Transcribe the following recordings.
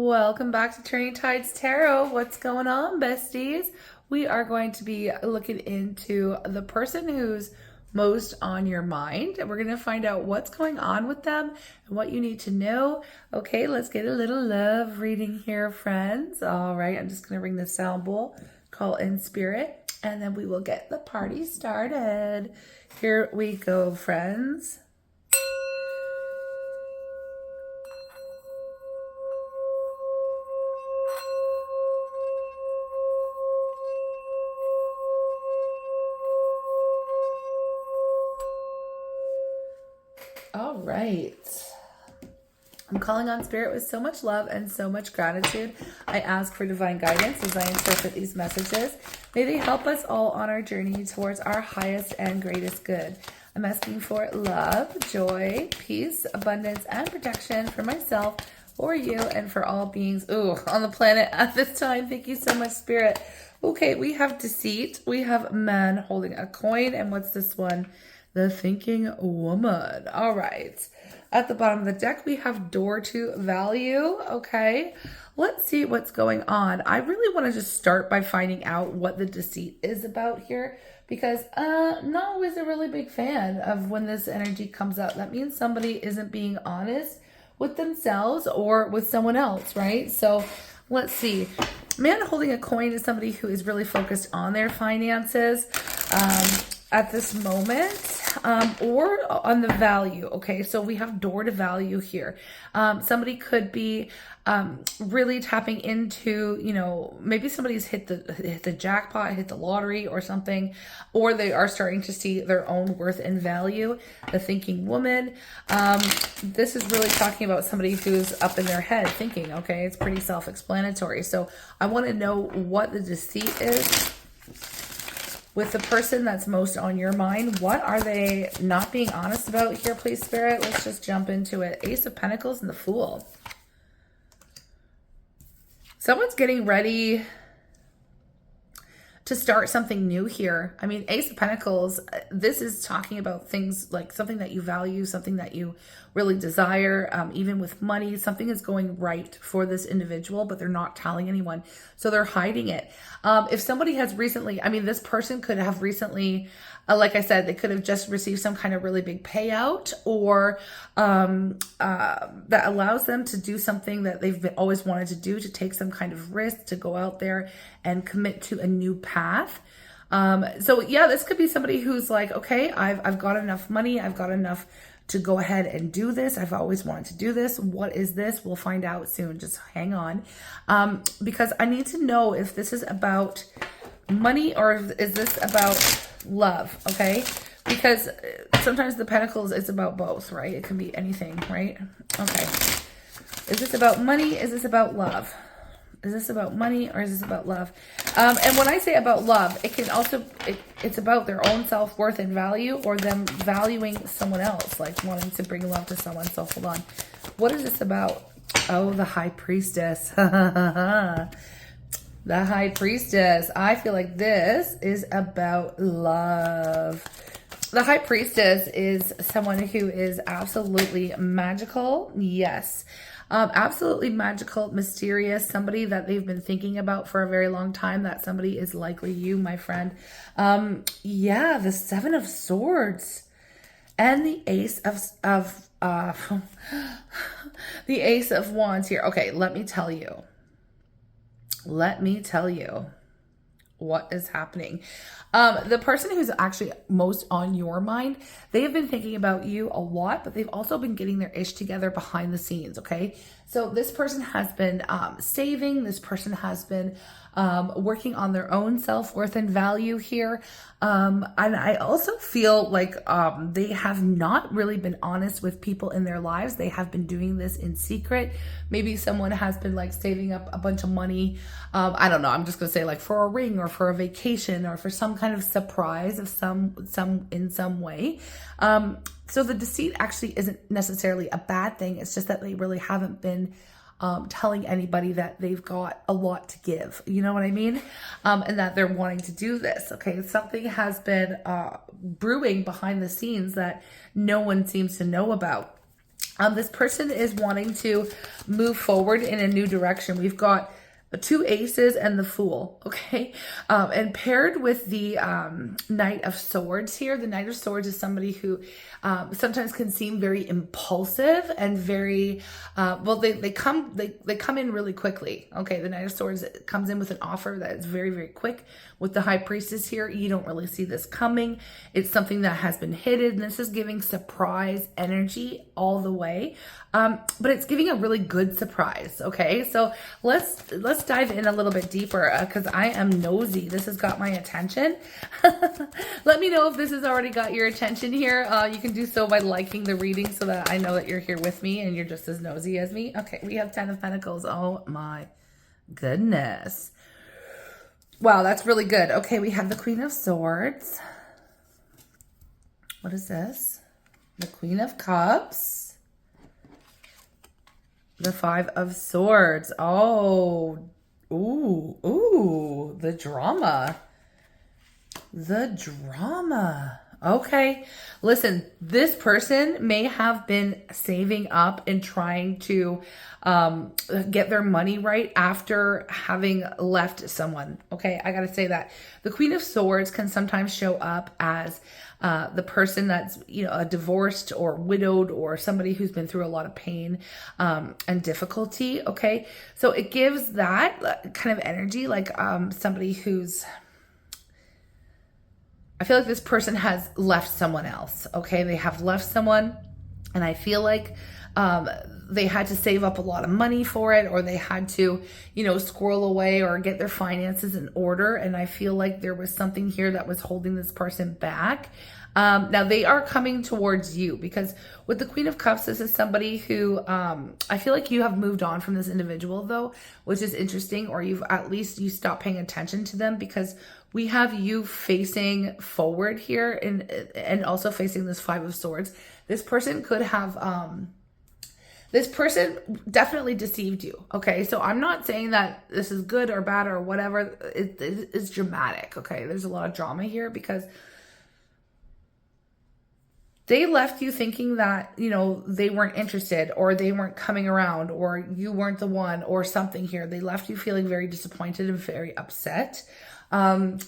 Welcome back to Turning Tides Tarot. What's going on, besties? We are going to be looking into the person who's most on your mind. We're going to find out what's going on with them and what you need to know. Okay, let's get a little love reading here, friends. All right, I'm just going to ring the sound bowl, call in spirit, and then we will get the party started. Here we go, friends. All right. I'm calling on spirit with so much love and so much gratitude. I ask for divine guidance as I interpret these messages. May they help us all on our journey towards our highest and greatest good. I'm asking for love, joy, peace, abundance, and protection for myself, for you, and for all beings on the planet at this time. Thank you so much, spirit. Okay, we have deceit. We have man holding a coin. And what's this one? The thinking woman. All right. At the bottom of the deck, we have door to value. Okay. Let's see what's going on. I really want to just start by finding out what the deceit is about here, because not always a really big fan of when this energy comes out. That means somebody isn't being honest with themselves or with someone else, right? So let's see. Man holding a coin is somebody who is really focused on their finances at this moment. Or on the value. Okay, so we have door to value here. Somebody could be really tapping into, maybe somebody's hit the jackpot, hit the lottery or something, or they are starting to see their own worth and value. The thinking woman. This is really talking about somebody who's up in their head thinking. Okay, it's pretty self-explanatory. So I want to know what the deceit is. With the person that's most on your mind, what are they not being honest about here, please, Spirit? Let's just jump into it. Ace of Pentacles and the Fool. Someone's getting ready to start something new here. I mean, Ace of Pentacles, this is talking about things like something that you value, something that you really desire, even with money. Something is going right for this individual, but they're not telling anyone. So they're hiding it. If somebody has recently, this person could have recently, like I said, they could have just received some kind of really big payout, or that allows them to do something that they've always wanted to do, to take some kind of risk, to go out there and commit to a new path. So yeah, this could be somebody who's like, okay, I've got enough money. I've got enough to go ahead and do this. I've always wanted to do this. What is this? We'll find out soon. Just hang on. Because I need to know if this is about money or is this about love, okay? Because sometimes the Pentacles, it's about both, right? It can be anything, right? Okay. Is this about money? Is this about love? Is this about money or is this about love? And when I say about love, it can also, it's about their own self-worth and value, or them valuing someone else, like wanting to bring love to someone. So hold on. What is this about? Oh, the High Priestess. The High Priestess. I feel like this is about love. The High Priestess is someone who is absolutely magical. Yes. Absolutely magical, mysterious, somebody that they've been thinking about for a very long time. That somebody is likely you, my friend. Yeah, the Seven of Swords and the Ace of the Ace of Wands here. Okay, let me tell you what is happening. The person who's actually most on your mind, they have been thinking about you a lot, but they've also been getting their ish together behind the scenes, okay? So this person has been saving. This person has been working on their own self-worth and value here. And I also feel like they have not really been honest with people in their lives. They have been doing this in secret. Maybe someone has been like saving up a bunch of money. I don't know. I'm just going to say like for a ring or for a vacation or for some kind of surprise of in some way. So the deceit actually isn't necessarily a bad thing. It's just that they really haven't been telling anybody that they've got a lot to give. You know what I mean? And that they're wanting to do this. Okay. Something has been brewing behind the scenes that no one seems to know about. This person is wanting to move forward in a new direction. We've got 2 aces and the Fool, okay? And paired with the Knight of Swords here, the Knight of Swords is somebody who sometimes can seem very impulsive and very, well, they come in really quickly, okay? The Knight of Swords comes in with an offer that is very, very quick. With the High Priestess here, you don't really see this coming. It's something that has been hidden. This is giving surprise energy all the way. But it's giving a really good surprise, okay? So let's dive in a little bit deeper because I am nosy. This has got my attention. Let me know if this has already got your attention here. You can do so by liking the reading so that I know that you're here with me and you're just as nosy as me. Okay, we have 10 of Pentacles. Oh my goodness. Wow, that's really good. Okay, we have the Queen of Swords. What is this? The Queen of Cups. The 5 of Swords. Oh, ooh, the drama. The drama. Okay, listen, this person may have been saving up and trying to get their money right after having left someone. Okay, I gotta say that. The Queen of Swords can sometimes show up as the person that's, you know, a divorced or widowed or somebody who's been through a lot of pain and difficulty. Okay, so it gives that kind of energy, like somebody who's, I feel like this person has left someone else, okay? They have left someone, and I feel like they had to save up a lot of money for it, or they had to, you know, squirrel away or get their finances in order, and I feel like there was something here that was holding this person back. Now, they are coming towards you because with the Queen of Cups, this is somebody who I feel like you have moved on from this individual, though, which is interesting, or you've at least you stopped paying attention to them because we have you facing forward here and also facing this 5 of Swords. This person could have, this person definitely deceived you, okay? So I'm not saying that this is good or bad or whatever. It's dramatic, okay? There's a lot of drama here because they left you thinking that, you know, they weren't interested or they weren't coming around or you weren't the one or something here. They left you feeling very disappointed and very upset. And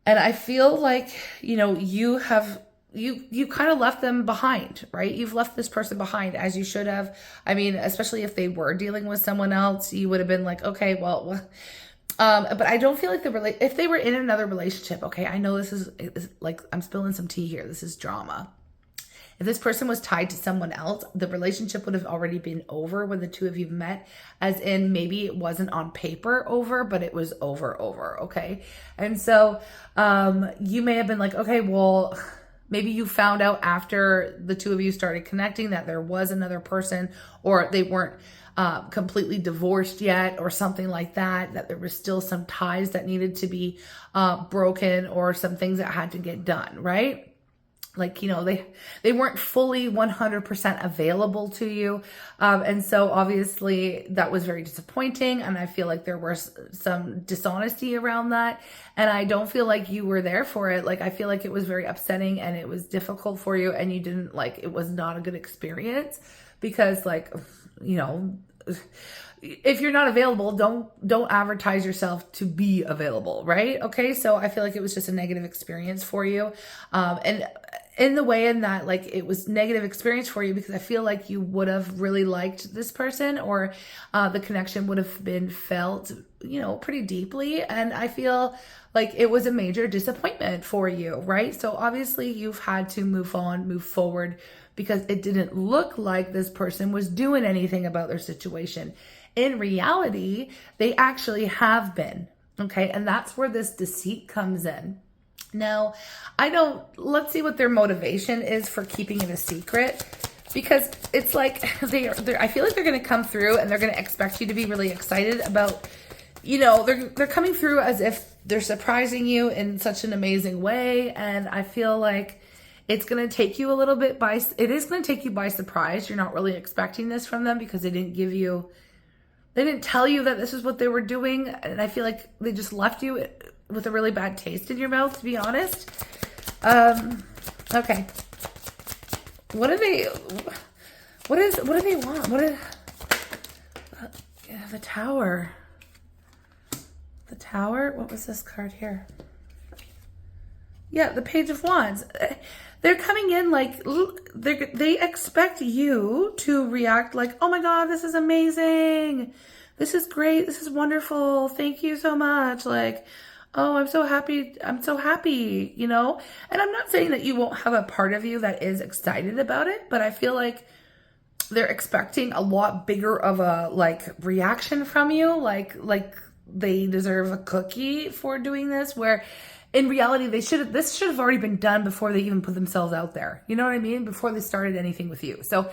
I feel like, you know, you kind of left them behind, right? You've left this person behind as you should have. I mean, especially if they were dealing with someone else, you would have been like, okay, well, but I don't feel like if they were in another relationship, okay, I know this is like, I'm spilling some tea here. This is drama. If this person was tied to someone else, the relationship would have already been over when the two of you met, as in maybe it wasn't on paper over, but it was over, okay? And so you may have been like, okay, well, maybe you found out after the two of you started connecting that there was another person or they weren't completely divorced yet or something like that, that there was still some ties that needed to be broken or some things that had to get done, right? Like, you know, they weren't fully 100% available to you. And so obviously that was very disappointing. And I feel like there was some dishonesty around that. And I don't feel like you were there for it. Like, I feel like it was very upsetting and it was difficult for you. And you didn't like, it was not a good experience because, like, you know, if you're not available, don't advertise yourself to be available, right? Okay, so I feel like it was just a negative experience for you. And in the way in that, like, it was negative experience for you because I feel like you would have really liked this person or the connection would have been felt, you know, pretty deeply. And I feel like it was a major disappointment for you, right? So obviously you've had to move on, move forward because it didn't look like this person was doing anything about their situation. In reality, they actually have been, okay? And that's where this deceit comes in. Now, let's see what their motivation is for keeping it a secret, because it's like I feel like they're going to come through and they're going to expect you to be really excited about, you know, they're coming through as if they're surprising you in such an amazing way. And I feel like it's going to take you a little bit it is going to take you by surprise. You're not really expecting this from them because they didn't tell you that this is what they were doing. And I feel like they just left you with a really bad taste in your mouth, to be honest. Okay. What do they want? Yeah, the Tower. The Tower? What was this card here? Yeah, the Page of Wands. They're coming in like, they expect you to react like, oh my God, this is amazing. This is great. This is wonderful. Thank you so much. Like, oh, I'm so happy. I'm so happy, you know? And I'm not saying that you won't have a part of you that is excited about it, but I feel like they're expecting a lot bigger of a like reaction from you. Like they deserve a cookie for doing this, where in reality, this should have already been done before they even put themselves out there. You know what I mean? Before they started anything with you. So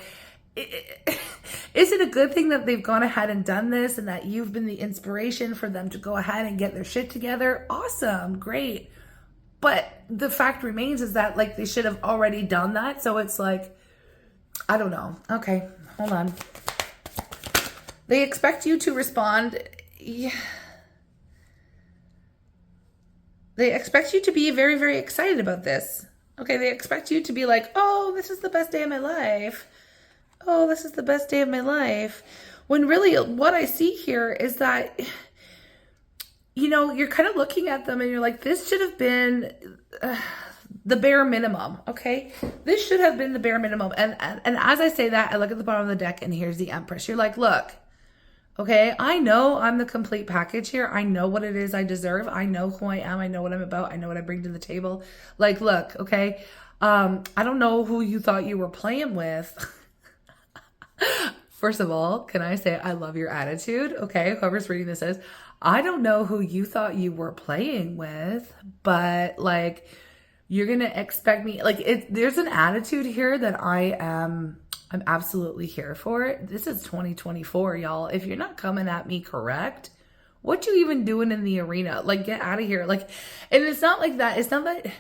is it a good thing that they've gone ahead and done this and that you've been the inspiration for them to go ahead and get their shit together? Awesome. Great. But the fact remains is that like they should have already done that. So it's like, I don't know. Okay, hold on. They expect you to respond. Yeah. They expect you to be very, very excited about this. Okay, they expect you to be like, oh, this is the best day of my life. Oh, this is the best day of my life. When really what I see here is that, you know, you're kind of looking at them and you're like, this should have been the bare minimum, okay? This should have been the bare minimum. And as I say that, I look at the bottom of the deck and here's the Empress. You're like, look, okay, I know I'm the complete package here. I know what it is I deserve. I know who I am. I know what I'm about. I know what I bring to the table. Like, look, okay, I don't know who you thought you were playing with. First of all, can I say I love your attitude? Okay, whoever's reading this says, I don't know who you thought you were playing with, but like, you're going to expect me, like, there's an attitude here that I'm absolutely here for it. This is 2024, y'all. If you're not coming at me correct, what you even doing in the arena? Like, get out of here. Like, and it's not like that. It's not that.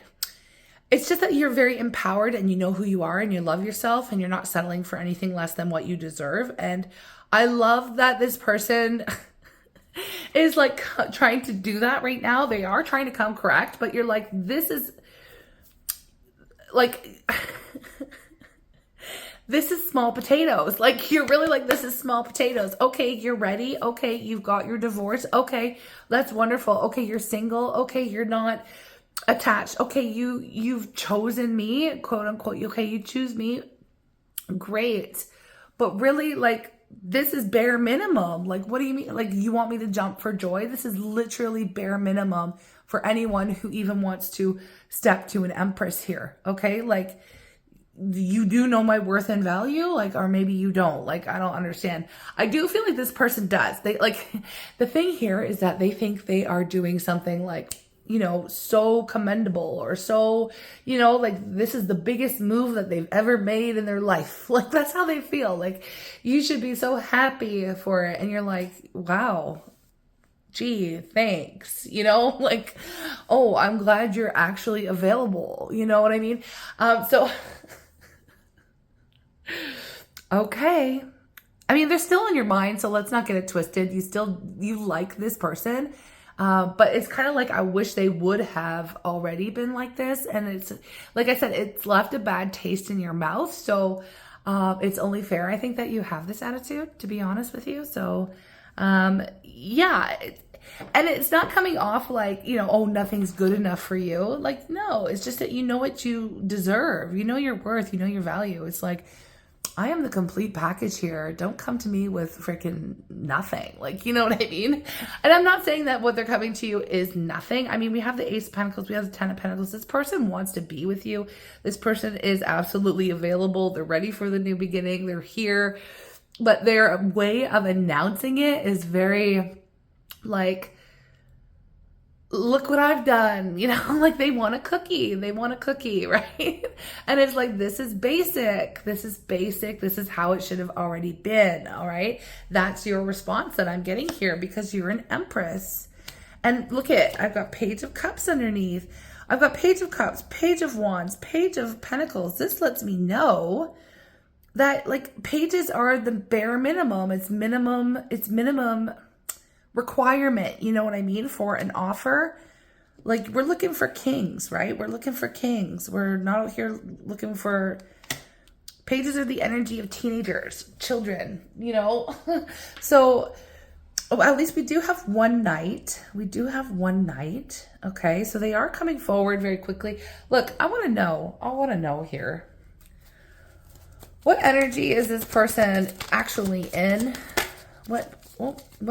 It's just that you're very empowered and you know who you are and you love yourself and you're not settling for anything less than what you deserve. And I love that this person is like trying to do that right now. They are trying to come correct, but you're like, this is like, this is small potatoes. Like, you're really like, this is small potatoes. Okay, you're ready. Okay, you've got your divorce. Okay, that's wonderful. Okay, you're single. Okay, you're not attached. Okay, you've chosen me, quote unquote. Okay, you choose me. Great. But really, like, this is bare minimum. Like, what do you mean? Like, you want me to jump for joy? This is literally bare minimum for anyone who even wants to step to an Empress here. Okay, like, you do know my worth and value, like, or maybe you don't. Like, I don't understand. I do feel like this person does. They like, the thing here is that they think they are doing something like, you know, so commendable or so, you know, like this is the biggest move that they've ever made in their life. Like, that's how they feel. Like, you should be so happy for it. And you're like, wow, gee, thanks. You know, like, oh, I'm glad you're actually available. You know what I mean? So, okay. I mean, they're still in your mind, so let's not get it twisted. You like this person. But it's kind of like, I wish they would have already been like this. And it's, like I said, it's left a bad taste in your mouth. So, it's only fair, I think, that you have this attitude, to be honest with you. So, yeah. And it's not coming off like, you know, oh, nothing's good enough for you. Like, no, it's just that you know what you deserve. You know your worth. You know your value. It's like, I am the complete package here. Don't come to me with freaking nothing. Like, you know what I mean? And I'm not saying that what they're coming to you is nothing. I mean, we have the Ace of Pentacles. We have the Ten of Pentacles. This person wants to be with you. This person is absolutely available. They're ready for the new beginning. They're here. But their way of announcing it is very like, look what I've done, you know, like they want a cookie, right? And it's like, this is basic. This is how it should have already been. All right. That's your response that I'm getting here because you're an Empress. And look I've got Page of Cups underneath. I've got Page of Cups, Page of Wands, Page of Pentacles. This lets me know that like pages are the bare minimum. It's minimum requirement, you know what I mean, for an offer. Like, we're looking for kings, right? We're looking for kings. We're not out here looking for Pages are the energy of teenagers, children, you know. So at least we do have one night. We do have one night. Okay, so they are coming forward very quickly. Look, I want to know here. What energy is this person actually in? What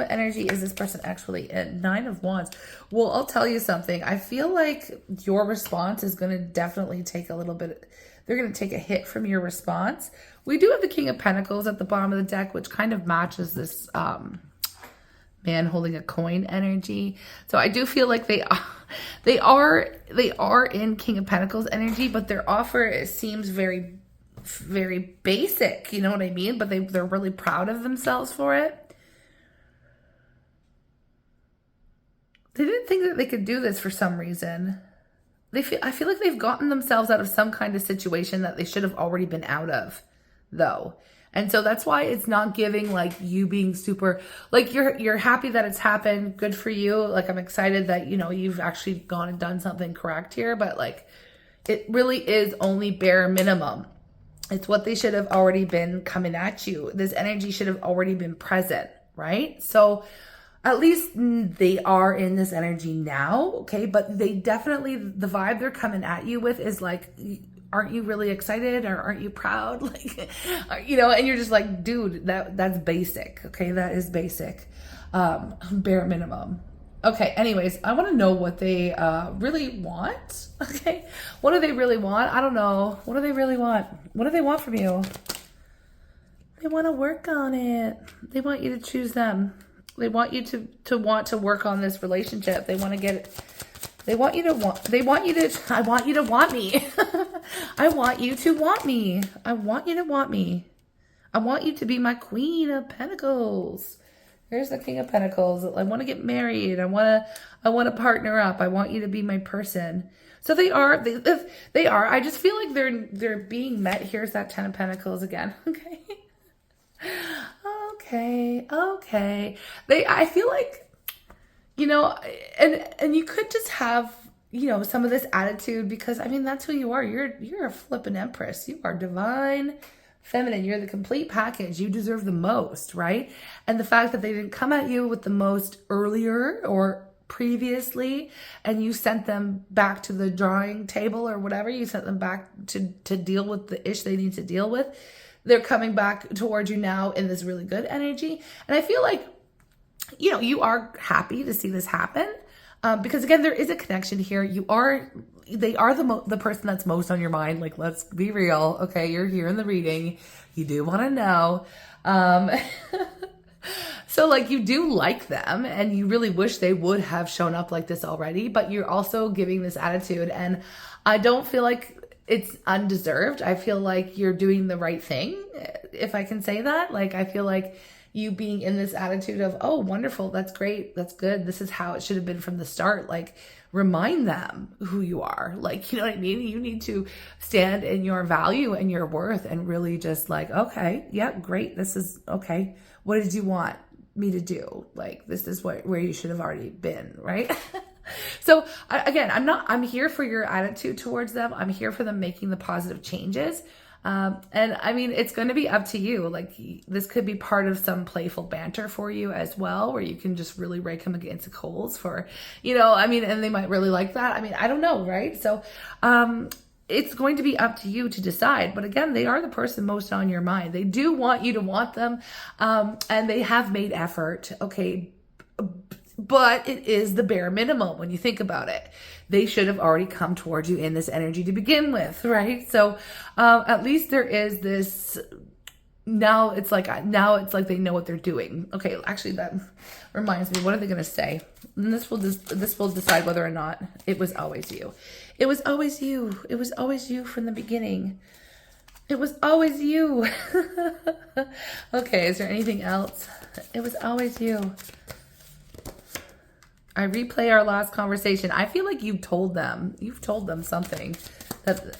energy is this person actually in? 9 of Wands. Well, I'll tell you something. I feel like your response is going to definitely take a little bit. They're going to take a hit from your response. We do have the King of Pentacles at the bottom of the deck, which kind of matches this man holding a coin energy. So I do feel like they are in King of Pentacles energy, but their offer, it seems very, very basic. You know what I mean? But they're really proud of themselves for it. They didn't think that they could do this for some reason. I feel like they've gotten themselves out of some kind of situation that they should have already been out of, though. And so that's why it's not giving like you being super, like you're happy that it's happened. Good for you. Like, I'm excited that, you know, you've actually gone and done something correct here, but like, it really is only bare minimum. It's what they should have already been coming at you. This energy should have already been present, right? So at least they are in this energy now, okay? But they definitely, the vibe they're coming at you with is like, aren't you really excited, or aren't you proud? Like, you know, and you're just like, dude, that's basic, okay? That is basic, bare minimum. Okay, anyways, I want to know what they really want, okay? What do they really want? I don't know. What do they really want? What do they want from you? They want to work on it. They want you to choose them. They want you to want to work on this relationship. They want to get it. I want you to want me. I want you to want me. I want you to want me. I want you to want me. I want you to be my Queen of Pentacles. Here's the King of Pentacles. I want to get married. I want to partner up. I want you to be my person. So they are. I just feel like they're being met. Here's that 10 of Pentacles again. Okay. Okay. I feel like, you know, and you could just have, you know, some of this attitude, because I mean, that's who you are. You're a flippin' empress. You are divine feminine. You're the complete package. You deserve the most, right? And the fact that they didn't come at you with the most earlier or previously, and you sent them back to the drawing table or whatever, you sent them back to deal with the ish they need to deal with. They're coming back towards you now in this really good energy. And I feel like, you know, you are happy to see this happen. Because again, there is a connection here. They are the person that's most on your mind. Like, let's be real. Okay. You're here in the reading. You do want to know. So like, you do like them and you really wish they would have shown up like this already, but you're also giving this attitude, and I don't feel like it's undeserved. I feel like you're doing the right thing, if I can say that. Like, I feel like you being in this attitude of, oh, wonderful, that's great, that's good, this is how it should have been from the start. Like, remind them who you are. Like, you know what I mean? You need to stand in your value and your worth and really just like, okay, yeah, great, this is okay. What did you want me to do? Like, this is where you should have already been, right? So again, I'm here for your attitude towards them. I'm here for them making the positive changes. And I mean, it's going to be up to you. Like, this could be part of some playful banter for you as well, where you can just really rake them against the coals for, you know, I mean, and they might really like that. I mean, I don't know. Right. So, it's going to be up to you to decide. But again, they are the person most on your mind. They do want you to want them. And they have made effort. Okay. But it is the bare minimum when you think about it. They should have already come towards you in this energy to begin with, right? So at least there is this, now it's like they know what they're doing. Okay, actually that reminds me, what are they going to say? And this will decide whether or not it was always you. It was always you. It was always you from the beginning. It was always you. Okay, is there anything else? It was always you. I replay our last conversation. I feel like you've told them something that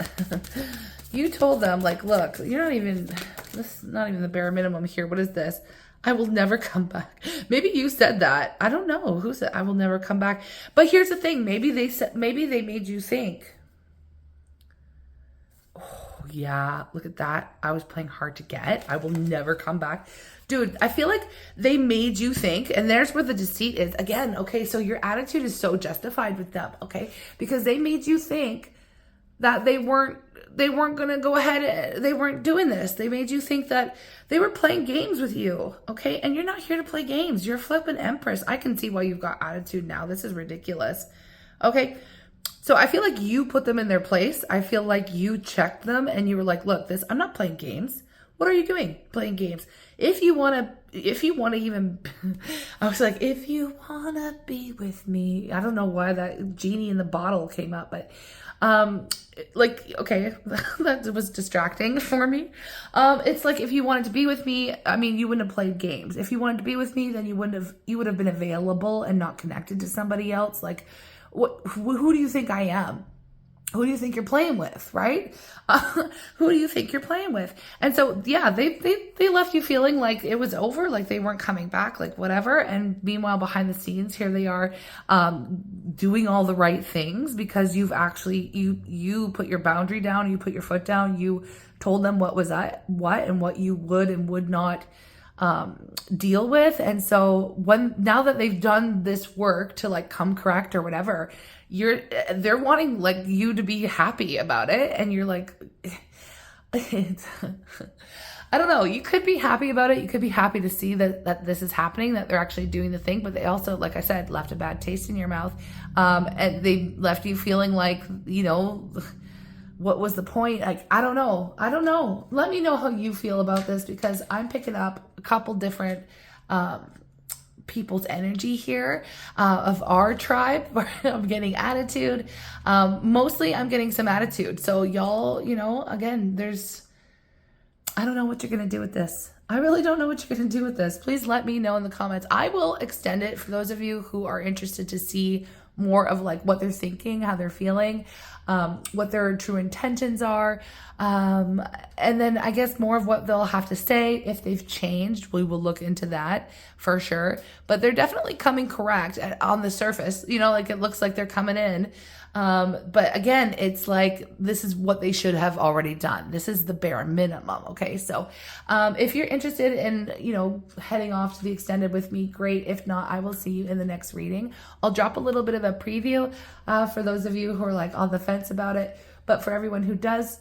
you told them, like, look, this is not even the bare minimum here. What is this? I will never come back. Maybe you said that. I don't know who said I will never come back. But here's the thing. Maybe they made you think, oh, yeah, look at that. I was playing hard to get. I will never come back. Dude, I feel like they made you think, and there's where the deceit is. Again, okay, so your attitude is so justified with them, okay? Because they made you think that they weren't going to go ahead. They weren't doing this. They made you think that they were playing games with you, okay? And you're not here to play games. You're a flippin' empress. I can see why you've got attitude now. This is ridiculous, okay? So I feel like you put them in their place. I feel like you checked them and you were like, look, I'm not playing games. What are you doing? Playing games. If you want to even, I was like, if you want to be with me. I don't know why that genie in the bottle came up, but like, okay, that was distracting for me. It's like, if you wanted to be with me, I mean, you wouldn't have played games. If you wanted to be with me, then you would have been available and not connected to somebody else. Like, who do you think I am? Who do you think you're playing with, right? Who do you think you're playing with? And so, yeah, they left you feeling like it was over, like they weren't coming back, like whatever. And meanwhile, behind the scenes, here they are doing all the right things because you've actually, you put your boundary down, you put your foot down, you told them what and what you would and would not deal with. And so now that they've done this work to like come correct or whatever, they're wanting like you to be happy about it. And you're like, I don't know. You could be happy about it. You could be happy to see that this is happening, that they're actually doing the thing, but they also, like I said, left a bad taste in your mouth. And they left you feeling like, what was the point? Like, I don't know. Let me know how you feel about this, because I'm picking up a couple different, people's energy here, of our tribe. I'm getting attitude. Mostly I'm getting some attitude. So y'all, again, I don't know what you're going to do with this. I really don't know what you're going to do with this. Please let me know in the comments. I will extend it for those of you who are interested to see more of like what they're thinking, how they're feeling, what their true intentions are. And then I guess more of what they'll have to say if they've changed. We will look into that for sure. But they're definitely coming correct on the surface. Like it looks like they're coming in. But again, it's like, this is what they should have already done. This is the bare minimum. Okay. So, if you're interested in, heading off to the extended with me, great. If not, I will see you in the next reading. I'll drop a little bit of a preview, for those of you who are like on the fence about it, but for everyone who does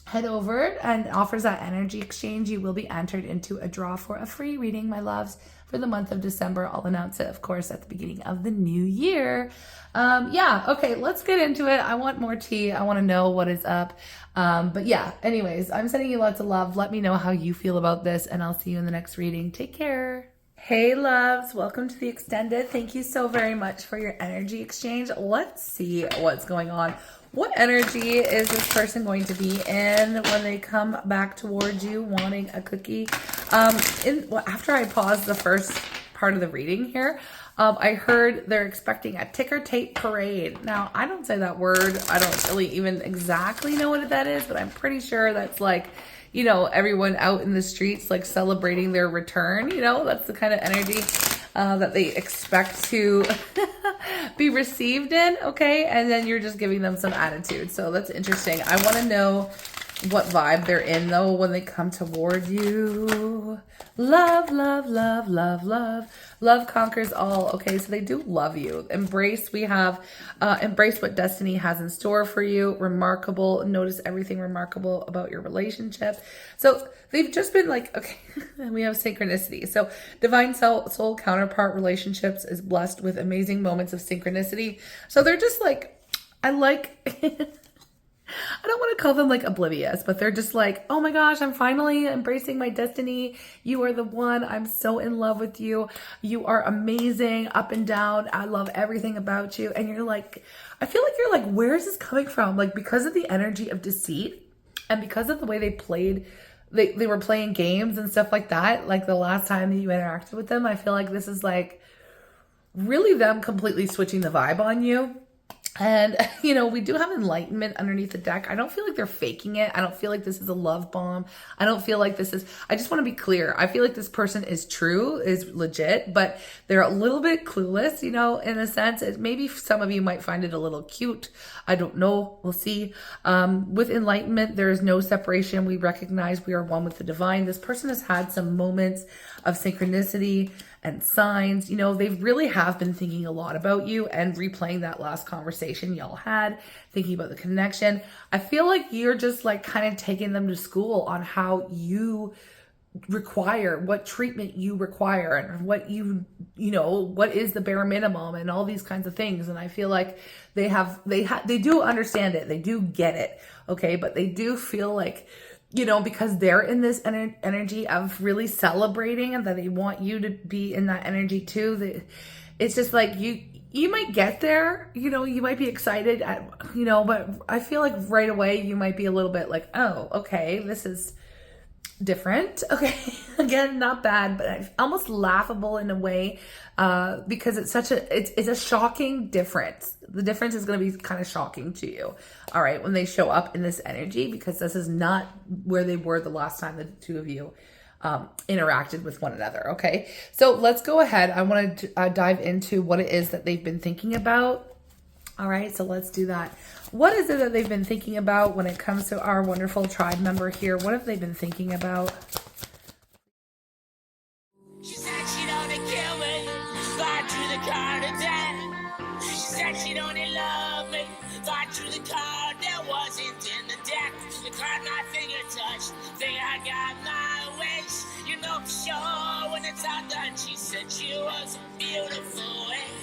head over and offers that energy exchange, you will be entered into a draw for a free reading, my loves, for the month of December. I'll announce it, of course, at the beginning of the new year. Yeah, okay, let's get into it. I want more tea. I want to know what is up. But yeah, anyways, I'm sending you lots of love. Let me know how you feel about this, and I'll see you in the next reading. Take care. Hey loves, welcome to the extended. Thank you so very much for your energy exchange. Let's see what's going on. What energy is this person going to be in when they come back towards you wanting a cookie? After I paused the first part of the reading here, I heard they're expecting a ticker tape parade. Now, I don't say that word. I don't really even exactly know what that is, but I'm pretty sure that's like, everyone out in the streets, like celebrating their return. That's the kind of energy that they expect to be received in, okay? And then you're just giving them some attitude. So that's interesting. I want to know what vibe they're in, though, when they come toward you. Love, love, love, love, love. Love conquers all. Okay, so they do love you. Embrace what destiny has in store for you. Remarkable. Notice everything remarkable about your relationship. So they've just been like, okay, we have synchronicity. So divine soul counterpart relationships is blessed with amazing moments of synchronicity. So they're just like, I don't want to call them like oblivious, but they're just like, oh my gosh, I'm finally embracing my destiny. You are the one. I'm so in love with you. You are amazing up and down. I love everything about you. And you're like, I feel like you're like, where is this coming from? Like, because of the energy of deceit and because of the way they played, they were playing games and stuff like that. Like the last time that you interacted with them, I feel like this is like really them completely switching the vibe on you. And, you know, we do have enlightenment underneath the deck. I don't feel like they're faking it. I don't feel like this is a love bomb. I don't feel like this is, I just want to be clear. I feel like this person is true, is legit, but they're a little bit clueless, you know, in a sense. Maybe some of you might find it a little cute. I don't know. We'll see. With enlightenment, there is no separation. We recognize we are one with the divine. This person has had some moments of synchronicity and signs. You know, they really have been thinking a lot about you and replaying that last conversation y'all had, thinking about the connection. I feel like you're just like kind of taking them to school on how you require, what treatment you require, and what you know, what is the bare minimum and all these kinds of things. And I feel like they do understand it. They do get it. Okay. But they do feel like, you know, because they're in this energy of really celebrating and that they want you to be in that energy too. It's just like you might get there, you know, you might be excited at, you know, but I feel like right away you might be a little bit like, oh, okay, this is different. Okay. Again, not bad, but almost laughable in a way, because it's a shocking difference. The difference is going to be kind of shocking to you. All right. When they show up in this energy, because this is not where they were the last time the two of you interacted with one another. Okay. So let's go ahead. I want to dive into what it is that they've been thinking about. All right. So let's do that. What is it that they've been thinking about when it comes to our wonderful tribe member here? What have they been thinking about? She said she'd only kill me, fight through the card of death. She said she'd only love me, fight through the card that wasn't in the deck. The card my finger touched, think I got my wish. You know for sure when it's all done, she said she was a beautiful wish.